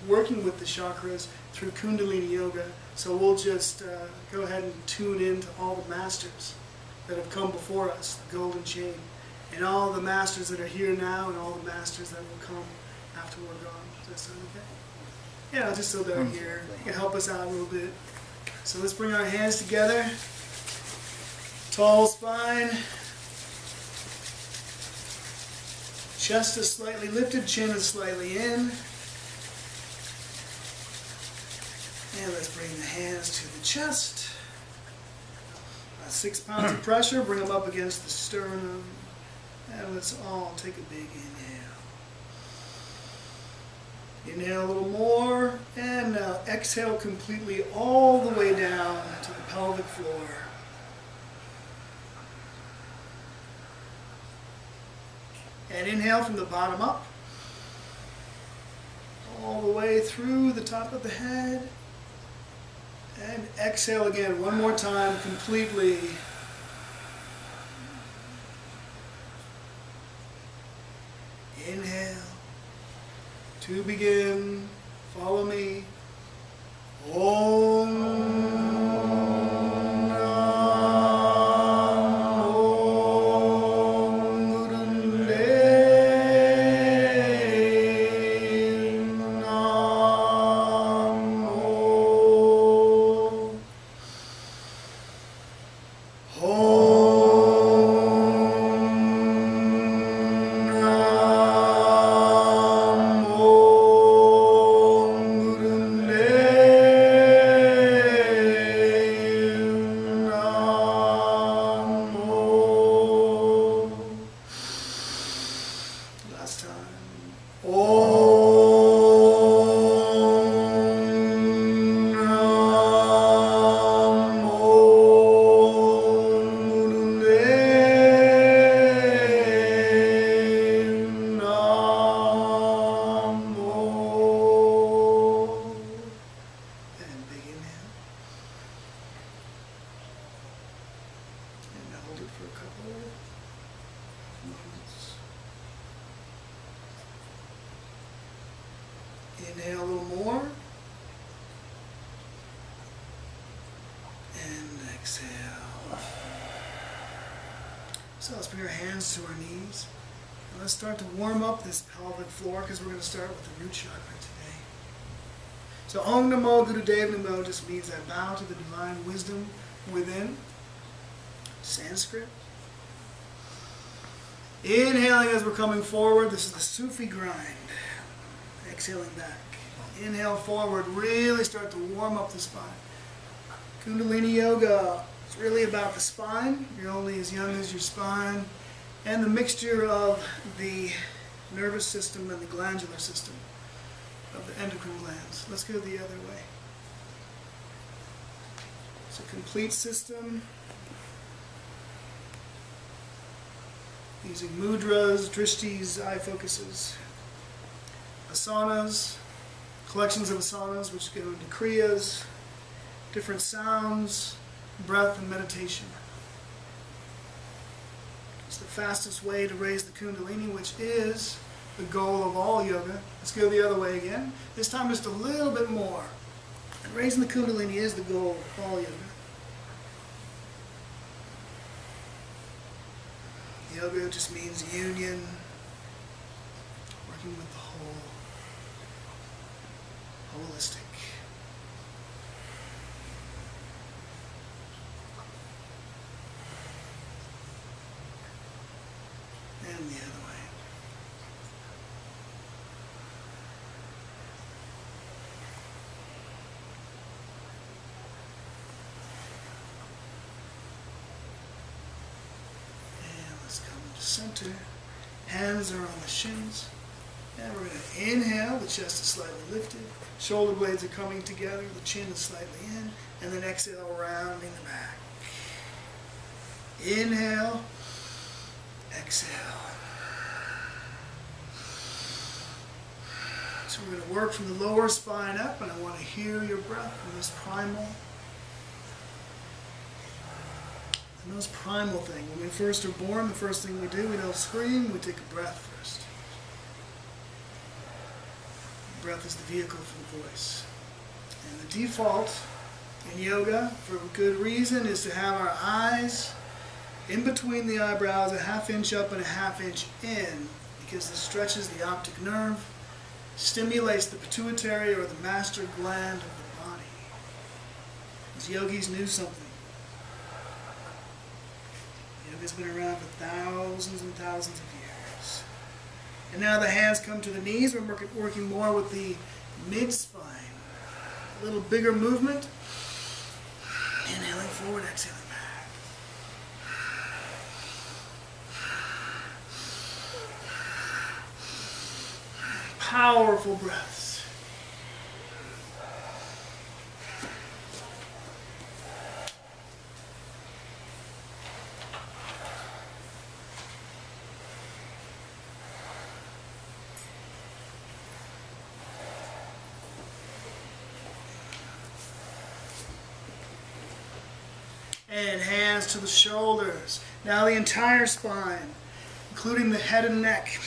working with the chakras through Kundalini Yoga. So we'll just go ahead and tune into all the masters that have come before us, the golden chain, and all the masters that are here now, and all the masters that will come after we're gone. Does that sound okay? Yeah, just so they're here. You can help us out a little bit. So let's bring our hands together. Tall spine. Chest is slightly lifted, chin is slightly in. And let's bring the hands to the chest. 6 pounds of pressure, bring them up against the sternum. And let's all take a big inhale. Inhale a little more, and now exhale completely all the way down to the pelvic floor. And inhale from the bottom up, all the way through the top of the head. And exhale again, one more time, completely. Inhale. To begin, follow me. Om. Inhale a little more. And exhale. So let's bring our hands to our knees. And let's start to warm up this pelvic floor, because we're going to start with the root chakra today. So Om Namo Gurudev Namo just means I bow to the divine wisdom within. Sanskrit. Inhaling as we're coming forward. This is the Sufi grind. Exhaling back. Inhale forward. Really start to warm up the spine. Kundalini Yoga. It's really about the spine. You're only as young as your spine. And the mixture of the nervous system and the glandular system of the endocrine glands. Let's go the other way. It's a complete system. Using mudras, drishtis, eye focuses, asanas, collections of asanas which go into kriyas, different sounds, breath, and meditation. It's the fastest way to raise the Kundalini, which is the goal of all yoga. Let's go the other way again. This time just a little bit more. And raising the Kundalini is the goal of all yoga. Yoga just means union, working with the whole, holistic. And the other way. Let's come to center. Hands are on the shins. And we're going to inhale. The chest is slightly lifted. Shoulder blades are coming together. The chin is slightly in. And then exhale, rounding the back. Inhale. Exhale. So we're going to work from the lower spine up. And I want to hear your breath from this primal. The most primal thing. When we first are born, the first thing we do, we don't scream, we take a breath first. Breath is the vehicle for the voice. And the default in yoga, for good reason, is to have our eyes in between the eyebrows, a ½ inch up and a ½ inch in, because this stretches the optic nerve, stimulates the pituitary or the master gland of the body. These yogis knew something. Yoga's been around for thousands and thousands of years. And now the hands come to the knees. We're working more with the mid-spine. A little bigger movement. Inhaling forward, exhaling back. Powerful breaths. And hands to the shoulders. Now the entire spine, including the head and neck.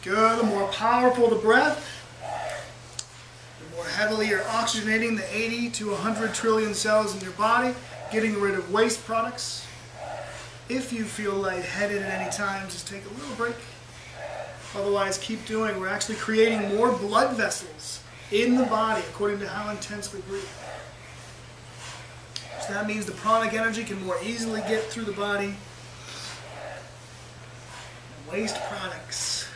Good. The more powerful the breath, the more heavily you're oxygenating the 80 to 100 trillion cells in your body, getting rid of waste products. If you feel lightheaded at any time, just take a little break. Otherwise, keep doing. We're actually creating more blood vessels in the body according to how intense we breathe. So that means the pranic energy can more easily get through the body. Waste products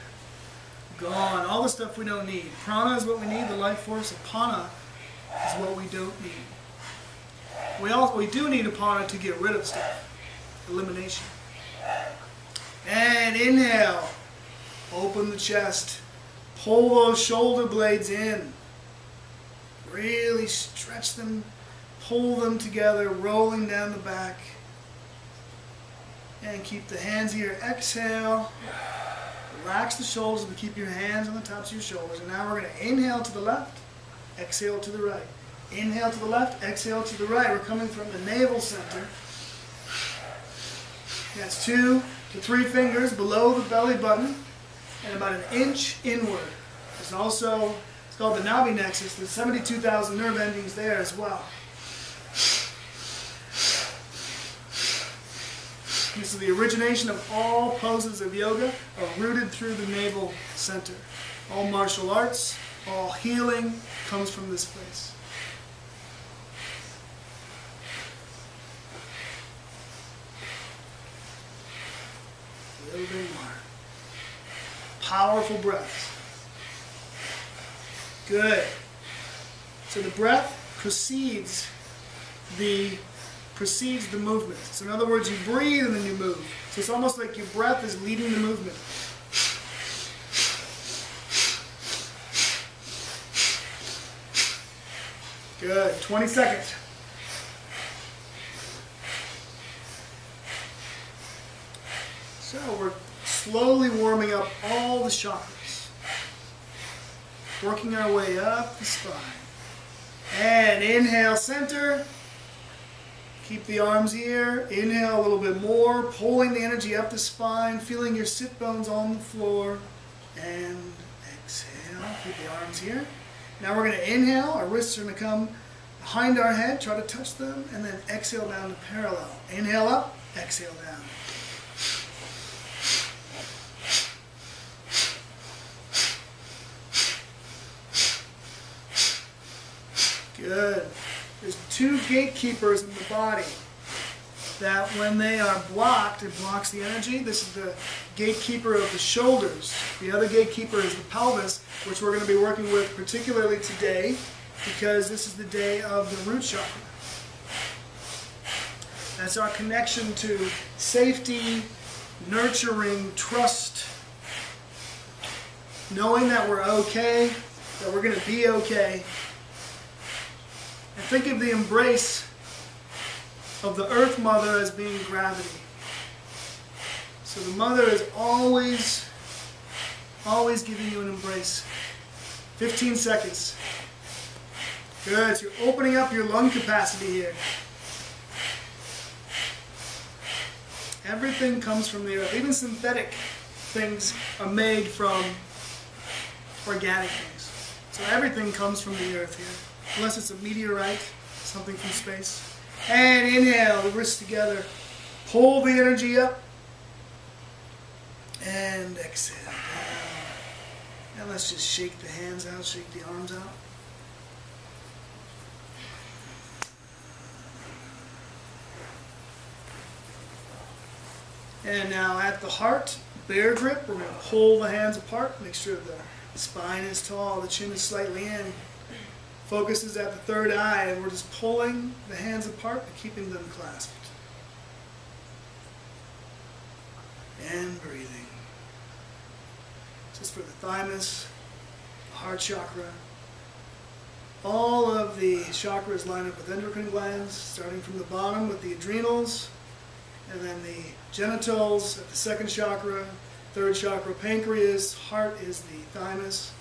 gone. All the stuff we don't need. Prana is what we need, the life force. Apana is what we don't need. We do need apana to get rid of stuff. Elimination. And inhale. Open the chest. Pull those shoulder blades in. Really stretch them. Pull them together, rolling down the back. And keep the hands here. Exhale. Relax the shoulders, but keep your hands on the tops of your shoulders. And now we're going to inhale to the left, exhale to the right. Inhale to the left, exhale to the right. We're coming from the navel center. That's 2 to 3 fingers below the belly button and about an inch inward. It's called the navi nexus. There's 72,000 nerve endings there as well. This is the origination of all poses of yoga are rooted through the navel center. All martial arts, all healing comes from this place. A little bit more. Powerful breaths. Good. So the breath precedes the movement. So in other words, you breathe and then you move. So it's almost like your breath is leading the movement. Good. 20 seconds. So we're slowly warming up all the chakras. Working our way up the spine. And inhale, center. Keep the arms here. Inhale a little bit more, pulling the energy up the spine, feeling your sit bones on the floor. And exhale. Keep the arms here. Now we're going to inhale. Our wrists are going to come behind our head. Try to touch them. And then exhale down to parallel. Inhale up. Exhale down. Good. There's 2 gatekeepers in the body that when they are blocked, it blocks the energy. This is the gatekeeper of the shoulders. The other gatekeeper is the pelvis, which we're going to be working with particularly today because this is the day of the root chakra. That's our connection to safety, nurturing, trust, knowing that we're okay, that we're going to be okay. And think of the embrace of the Earth Mother as being gravity. So the Mother is always giving you an embrace. 15 seconds. Good, so you're opening up your lung capacity here. Everything comes from the earth. Even synthetic things are made from organic things. So everything comes from the earth here. Unless it's a meteorite, something from space. And inhale, the wrists together. Pull the energy up. And exhale down. Now let's just shake the hands out, shake the arms out. And now at the heart, bear grip, we're going to pull the hands apart, make sure the spine is tall, the chin is slightly in. Focus is at the third eye, and we're just pulling the hands apart and keeping them clasped. And breathing. Just for the thymus, the heart chakra. All of the chakras line up with endocrine glands, starting from the bottom with the adrenals, and then the genitals at the second chakra, third chakra pancreas, heart is the thymus,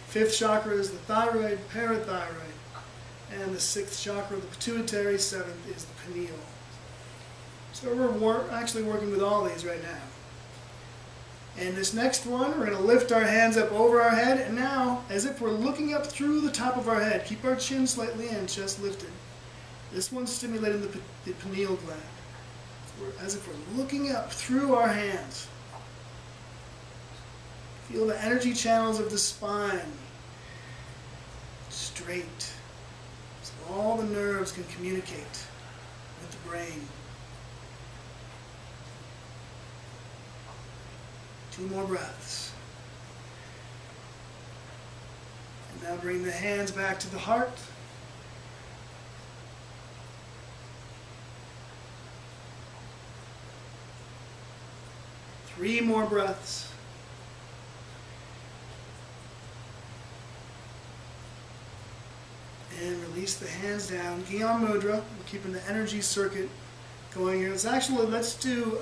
fifth chakra is the thyroid, parathyroid, and the sixth chakra, the pituitary, seventh is the pineal. So we're actually working with all these right now. And this next one, we're going to lift our hands up over our head, and now, as if we're looking up through the top of our head, keep our chin slightly in, chest lifted. This one's stimulating the pineal gland. As if we're looking up through our hands. Feel the energy channels of the spine straight, so all the nerves can communicate with the brain. 2 more breaths. And now bring the hands back to the heart. Three more breaths. And release the hands down. Gyan Mudra. We're keeping the energy circuit going here. Let's do,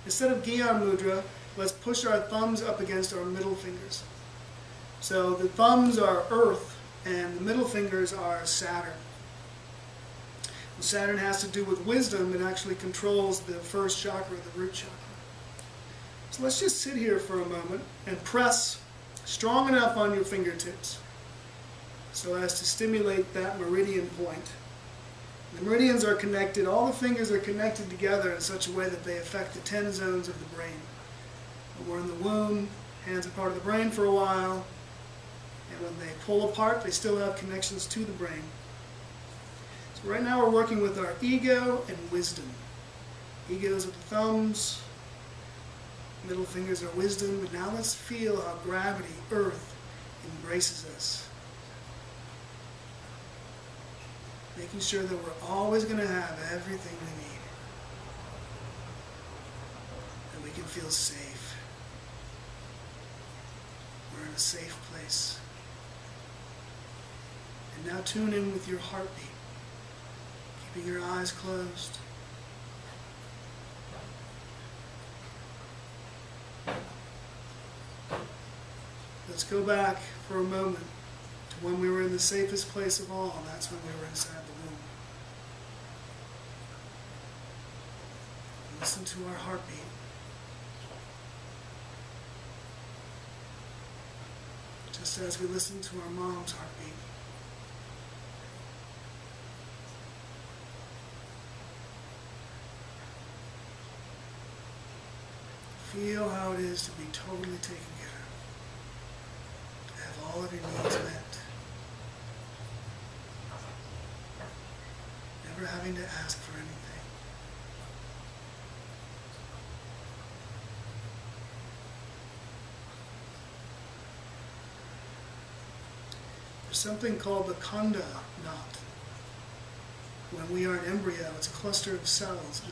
instead of Gyan Mudra, let's push our thumbs up against our middle fingers. So the thumbs are Earth and the middle fingers are Saturn. Saturn has to do with wisdom. It actually controls the first chakra, the root chakra. So let's just sit here for a moment and press strong enough on your fingertips so as to stimulate that meridian point. The meridians are connected, all the fingers are connected together in such a way that they affect the 10 zones of the brain. We're in the womb, hands are part of the brain for a while, and when they pull apart, they still have connections to the brain. So right now we're working with our ego and wisdom. Egos are the thumbs, middle fingers are wisdom, but now let's feel how gravity, earth, embraces us. Making sure that we're always going to have everything we need. And we can feel safe. We're in a safe place. And now tune in with your heartbeat. Keeping your eyes closed. Let's go back for a moment to when we were in the safest place of all, and that's when we were inside the womb. Listen to our heartbeat. Just as we listen to our mom's heartbeat. Feel how it is to be totally taken care of. To have all of your needs met. Never having to ask for anything. There's something called the Kunda knot. When we are an embryo, it's a cluster of cells.